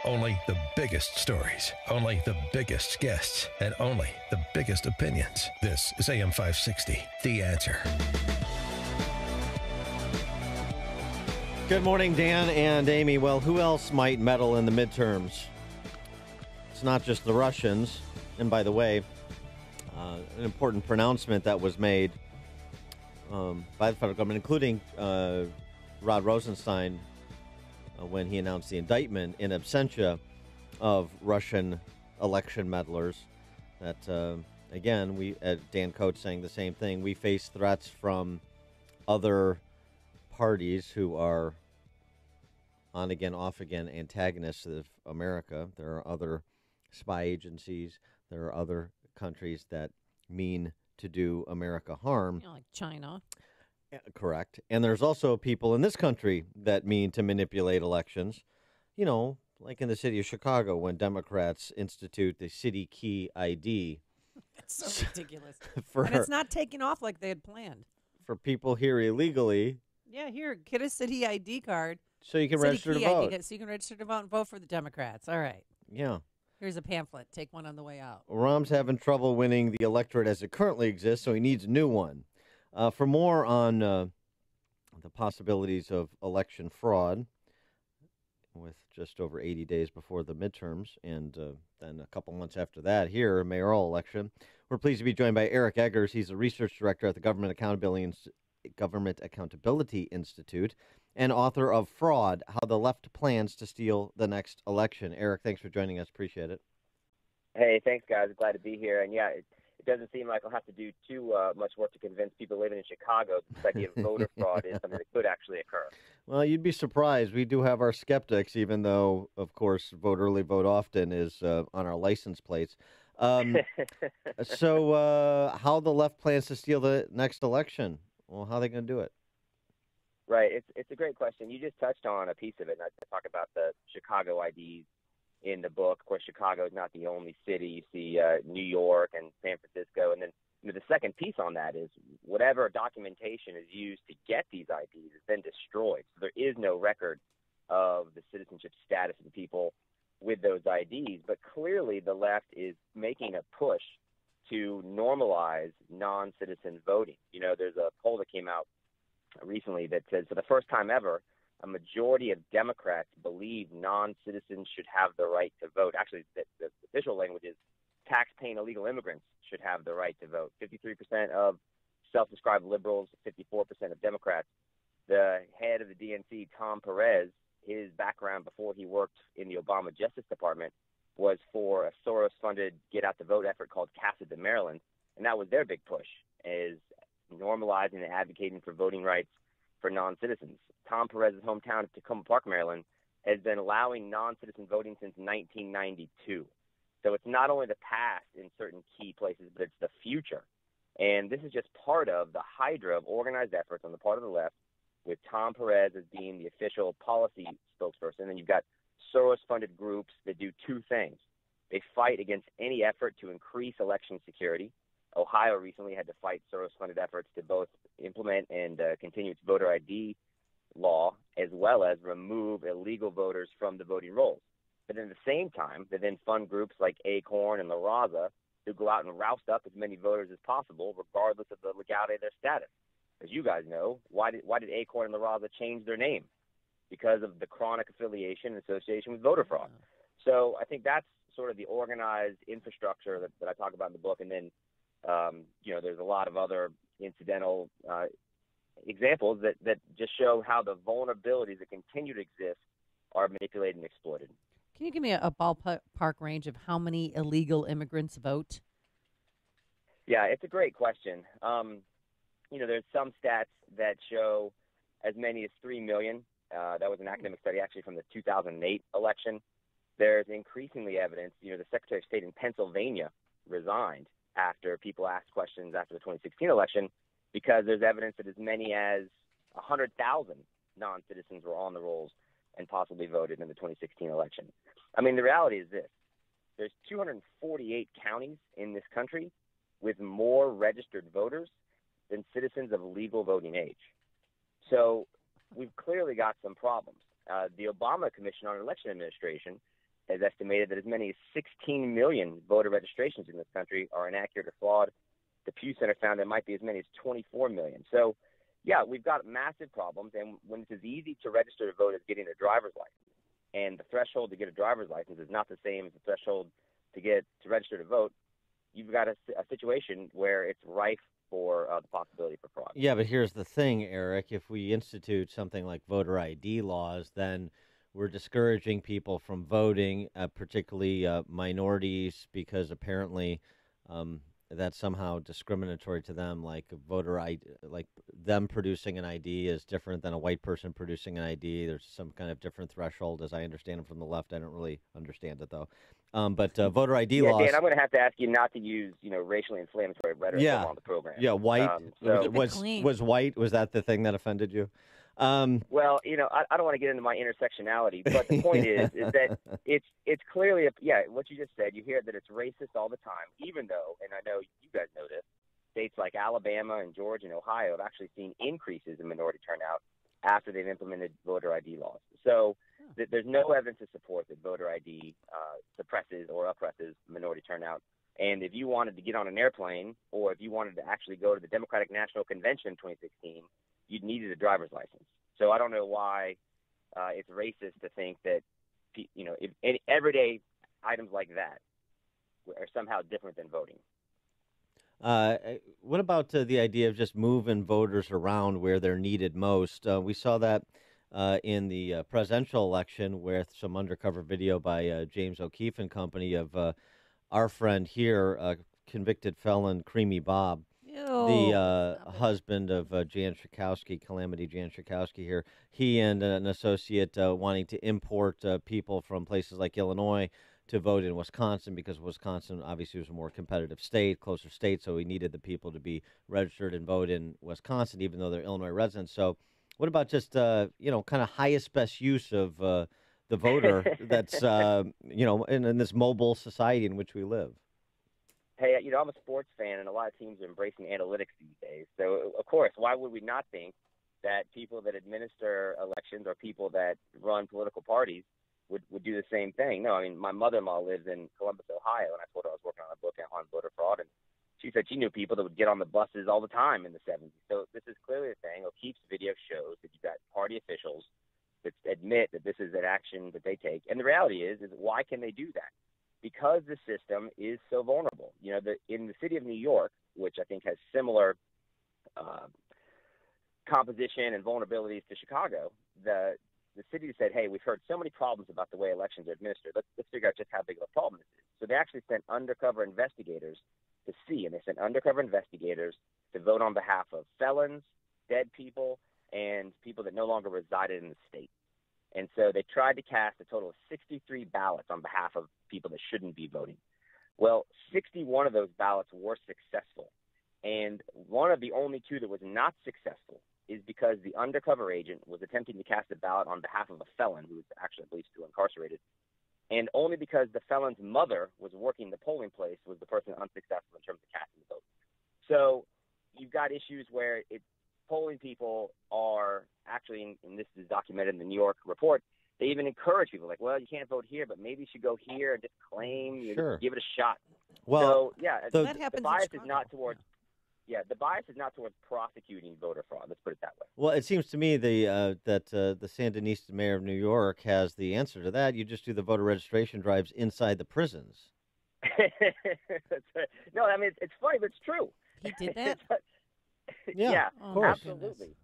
Only the biggest stories, only the biggest guests, and only the biggest opinions. This is AM 560, The Answer. Good morning, Dan and Amy. Well, who else might meddle in the midterms? It's not just the Russians. And by the way, an important pronouncement that was made by the federal government, including Rod Rosenstein, when he announced the indictment in absentia of Russian election meddlers, that, again, Dan Coates saying the same thing. We face threats from other parties who are on again, off again antagonists of America. There are other spy agencies. There are other countries that mean to do America harm. Like China. Correct. And there's also people in this country that mean to manipulate elections. You know, like in the city of Chicago when Democrats institute the city key ID. That's so ridiculous. And it's not taking off like they had planned. For people here illegally. Yeah, here, get a city ID card. So you can register to vote. So you can register to vote and vote for the Democrats. All right. Yeah. Here's a pamphlet. Take one on the way out. Rahm's having trouble winning the electorate as it currently exists, so he needs a new one. For more on the possibilities of election fraud, with just over 80 days before the midterms, and then a couple months after that, here, a mayoral election, we're pleased to be joined by Eric Eggers. He's a research director at the Government Accountability Institute and author of Fraud, How the Left Plans to Steal the Next Election. Eric, thanks for joining us. Appreciate it. Hey, thanks, guys. Glad to be here. And, yeah, it doesn't seem like I'll have to do too much work to convince people living in Chicago that this idea of voter fraud is something that could actually occur. Well, you'd be surprised. We do have our skeptics, even though, of course, vote early, vote often is on our license plates. So how the left plans to steal the next election? Well, how are they going to do it? Right. It's a great question. You just touched on a piece of it. And I talk about the Chicago IDs in the book. Of course, Chicago is not the only city. You see New York and San Francisco. And then the second piece on that is whatever documentation is used to get these IDs is then destroyed. So there is no record of the citizenship status of the people with those IDs. But clearly the left is making a push to normalize non-citizen voting. You know, there's a poll that came out recently that says for the first time ever, a majority of Democrats believe non-citizens should have the right to vote. Actually, the official language is tax-paying illegal immigrants should have the right to vote. 53% of self-described liberals, 54% of Democrats. The head of the DNC, Tom Perez, his background before he worked in the Obama Justice Department was for a Soros-funded get-out-the-vote effort called Casa de Maryland, and that was their big push, is normalizing and advocating for voting rights for non-citizens. Tom Perez's hometown of Tacoma Park, Maryland, has been allowing non-citizen voting since 1992. So it's not only the past in certain key places, but it's the future. And this is just part of the hydra of organized efforts on the part of the left, with Tom Perez as being the official policy spokesperson. And you've got Soros-funded groups that do two things. They fight against any effort to increase election security. Ohio recently had to fight Soros-funded efforts to both implement and continue its voter ID law, as well as remove illegal voters from the voting rolls. But at the same time, they then fund groups like Acorn and La Raza who go out and roust up as many voters as possible, regardless of the legality of their status. As you guys know, why did Acorn and La Raza change their name? Because of the chronic affiliation and association with voter fraud. So I think that's sort of the organized infrastructure that I talk about in the book. And then, there's a lot of other incidental examples that just show how the vulnerabilities that continue to exist are manipulated and exploited. Can you give me a ballpark range of how many illegal immigrants vote? Yeah, it's a great question. There's some stats that show as many as 3 million. That was an academic study actually from the 2008 election. There's increasingly evidence, the Secretary of State in Pennsylvania resigned after people asked questions after the 2016 election because there's evidence that as many as 100,000 non-citizens were on the rolls and possibly voted in the 2016 election. I mean, the reality is this. There's 248 counties in this country with more registered voters than citizens of legal voting age. So we've clearly got some problems. The Obama Commission on Election Administration has estimated that as many as 16 million voter registrations in this country are inaccurate or flawed. The Pew Center found there might be as many as 24 million. So, yeah, we've got massive problems. And when it's as easy to register to vote as getting a driver's license, and the threshold to get a driver's license is not the same as the threshold to register to vote, you've got a situation where it's rife for the possibility for fraud. Yeah, but here's the thing, Eric. If we institute something like voter ID laws, then we're discouraging people from voting, particularly minorities, because apparently that's somehow discriminatory to them. Like voter ID, like them producing an ID is different than a white person producing an ID. There's some kind of different threshold, as I understand it from the left. I don't really understand it though. But voter ID laws. Dan, I'm going to have to ask you not to use, racially inflammatory rhetoric on the program. Yeah, white was white. Was that the thing that offended you? Well, I don't want to get into my intersectionality, but the point is that it's clearly what you just said. You hear that it's racist all the time, even though, and I know you guys know this, states like Alabama and Georgia and Ohio have actually seen increases in minority turnout after they've implemented voter ID laws. So there's no evidence to support that voter ID suppresses or oppresses minority turnout. And if you wanted to get on an airplane, or if you wanted to actually go to the Democratic National Convention in 2016, you'd needed a driver's license. So I don't know why it's racist to think that, if any everyday items like that are somehow different than voting. What about the idea of just moving voters around where they're needed most? We saw that in the presidential election with some undercover video by James O'Keefe and company of our friend here, convicted felon Creamy Bob, the husband of Jan Schakowsky, Calamity Jan Schakowsky here. He and an associate wanting to import people from places like Illinois to vote in Wisconsin, because Wisconsin obviously was a more competitive state, closer state, so he needed the people to be registered and vote in Wisconsin, even though they're Illinois residents. So what about just, kind of highest best use of the voter that's, in this mobile society in which we live? Hey, I'm a sports fan, and a lot of teams are embracing analytics these days. So, of course, why would we not think that people that administer elections or people that run political parties would do the same thing? No, I mean, my mother-in-law lives in Columbus, Ohio, and I told her I was working on a book on voter fraud, and she said she knew people that would get on the buses all the time in the 70s. So this is clearly a thing. O'Keefe's video shows that you've got party officials that admit that this is an action that they take. And the reality is why can they do that? Because the system is so vulnerable. In the city of New York, which I think has similar composition and vulnerabilities to Chicago, the city said, hey, we've heard so many problems about the way elections are administered. Let's figure out just how big of a problem this is. So they actually sent undercover investigators to see, and they sent undercover investigators to vote on behalf of felons, dead people, and people that no longer resided in the state. And so they tried to cast a total of 63 ballots on behalf of people that shouldn't be voting. Well, 61 of those ballots were successful. And one of the only two that was not successful is because the undercover agent was attempting to cast a ballot on behalf of a felon who was actually, I believe, still incarcerated. And only because the felon's mother was working the polling place was the person unsuccessful in terms of casting the vote. So you've got issues where polling people are actually, and this is documented in the New York report, they even encourage people like, well, you can't vote here, but maybe you should go here and just claim, sure, give it a shot. Well, so, yeah, that happens the bias in is not towards the bias is not towards prosecuting voter fraud. Let's put it that way. Well, it seems to me that the Sandinista mayor of New York has the answer to that. You just do the voter registration drives inside the prisons. No, I mean, it's funny, but it's true. He did that? Yeah, of course. Absolutely.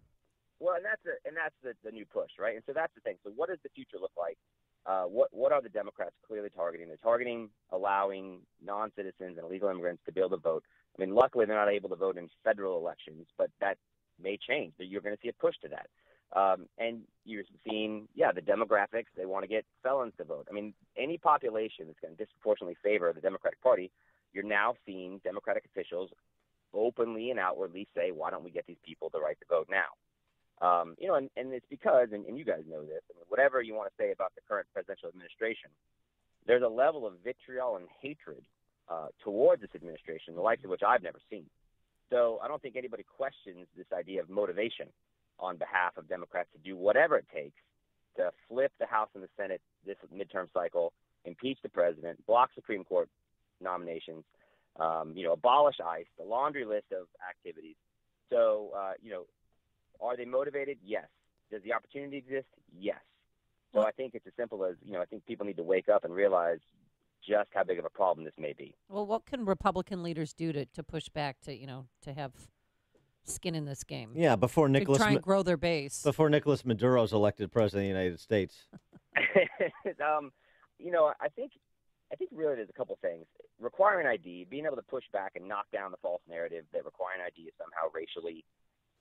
Well, and that's the new push, right? And so that's the thing. So what does the future look like? What are the Democrats clearly targeting? They're targeting allowing non-citizens and illegal immigrants to be able to vote. I mean, luckily they're not able to vote in federal elections, but that may change. You're going to see a push to that. And you're seeing, the demographics, they want to get felons to vote. I mean, any population that's going to disproportionately favor the Democratic Party, you're now seeing Democratic officials openly and outwardly say, why don't we get these people the right to vote now? And it's because, and you guys know this, I mean, whatever you want to say about the current presidential administration, there's a level of vitriol and hatred towards this administration, the likes of which I've never seen. So I don't think anybody questions this idea of motivation on behalf of Democrats to do whatever it takes to flip the House and the Senate this midterm cycle impeach the president, block Supreme Court nominations, abolish ICE, the laundry list of activities. So, are they motivated? Yes. Does the opportunity exist? Yes. So I think it's as simple as, I think people need to wake up and realize just how big of a problem this may be. Well, what can Republican leaders do to push back to have skin in this game? Yeah, before Nicolas try and grow their base. Before Nicolas Maduro is elected president of the United States. I think really there's a couple things. Requiring ID, being able to push back and knock down the false narrative that requiring ID is somehow racially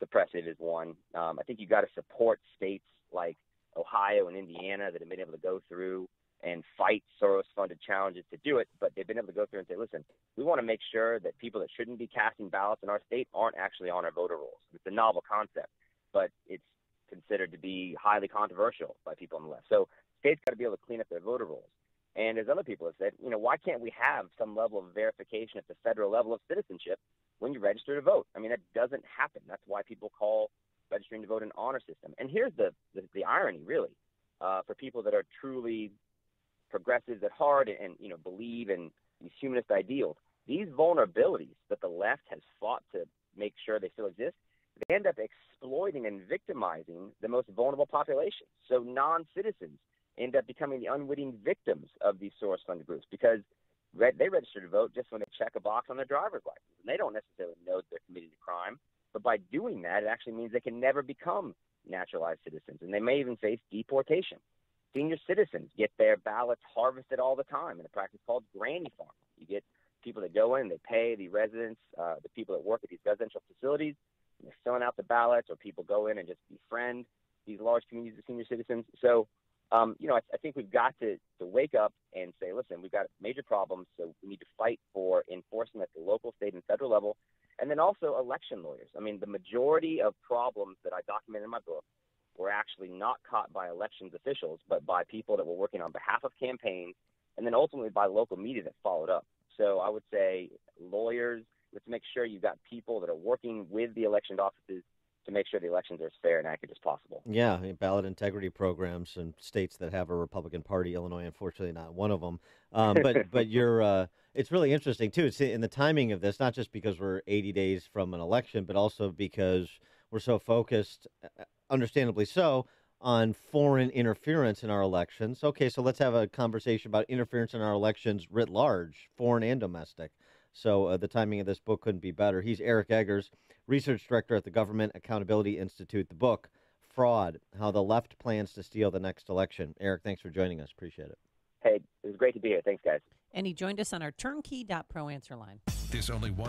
suppressive is one. I think you got to support states like Ohio and Indiana that have been able to go through and fight Soros-funded challenges to do it, but they've been able to go through and say, listen, we want to make sure that people that shouldn't be casting ballots in our state aren't actually on our voter rolls. It's a novel concept, but it's considered to be highly controversial by people on the left. So states got to be able to clean up their voter rolls. And as other people have said, why can't we have some level of verification at the federal level of citizenship when you register to vote? I mean, that doesn't happen. That's why people call registering to vote an honor system. And here's the irony, really, for people that are truly progressives at heart and believe in these humanist ideals. These vulnerabilities that the left has fought to make sure they still exist, they end up exploiting and victimizing the most vulnerable populations. So non-citizens end up becoming the unwitting victims of these Soros-funded groups because they register to vote just when they check a box on their driver's license. And they don't necessarily know that they're committing a crime, but by doing that, it actually means they can never become naturalized citizens, and they may even face deportation. Senior citizens get their ballots harvested all the time in a practice called granny farming. You get people that go in, they pay the residents, the people that work at these residential facilities, and they're filling out the ballots, or people go in and just befriend these large communities of senior citizens. So, I think we've got to wake up and say, listen, we've got major problems, so we need to fight for enforcement at the local, state, and federal level, and then also election lawyers. I mean, the majority of problems that I document in my book were actually not caught by elections officials, but by people that were working on behalf of campaigns, and then ultimately by local media that followed up. So I would say lawyers, let's make sure you've got people that are working with the election offices to make sure the elections are as fair and accurate as possible. Yeah, ballot integrity programs in states that have a Republican Party. Illinois, unfortunately, not one of them. But you're. It's really interesting too. It's in the timing of this, not just because we're 80 days from an election, but also because we're so focused, understandably so, on foreign interference in our elections. Okay, so let's have a conversation about interference in our elections writ large, foreign and domestic. So the timing of this book couldn't be better. He's Eric Eggers, research director at the Government Accountability Institute. The book, Fraud, How the Left Plans to Steal the Next Election. Eric, thanks for joining us. Appreciate it. Hey, it was great to be here. Thanks, guys. And he joined us on our turnkey.pro answer line. There's only one